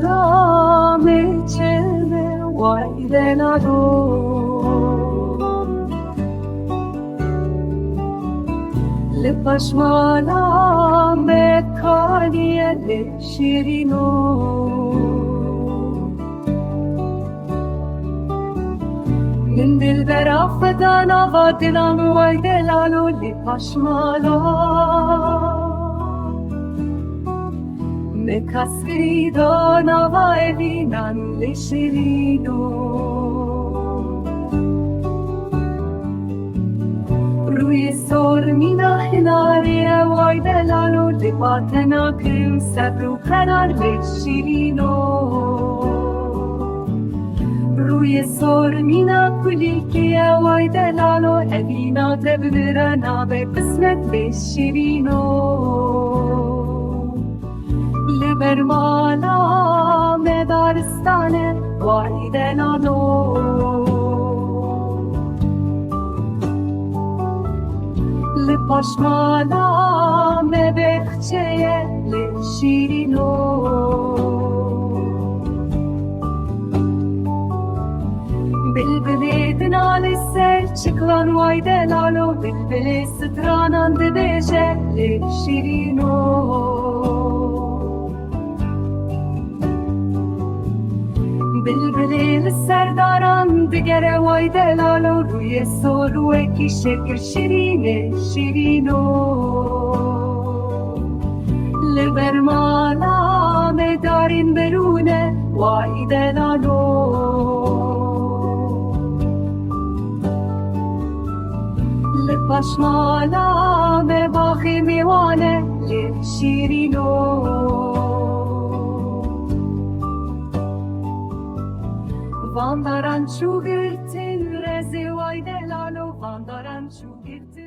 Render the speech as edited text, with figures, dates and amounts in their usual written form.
مالا میچه وای دلارو لپاش مالا مکانیه لشیرینو من دل برافدانا و دلم وای دلالو لپاش مالا مکسری دانا و الینان لشیرینو روی سرمینا هناری وای دلالو لباتنا کریم سبرو قرار لشیرینو روی سرمینا کلیکی وای دلالو الینا دبرنا به قسمت لشیرینو لبرمانا مدارستانه وای دلالو لپاش مالا مبخچه لشیرینو بلبلی دنالی سر چکلان وای دلالو بلبلی سترانان دبیجه لشیرینو بلبلی لسرداران دگره وای دلالو روی سروه کی شکر شیرینه شیرینو لبرمانا مدارین برونه وای دلالو لپاش مالا مباخی میوانه لشیرینو Vandaran şu girtin rezi vay delalo vandaran şu girtin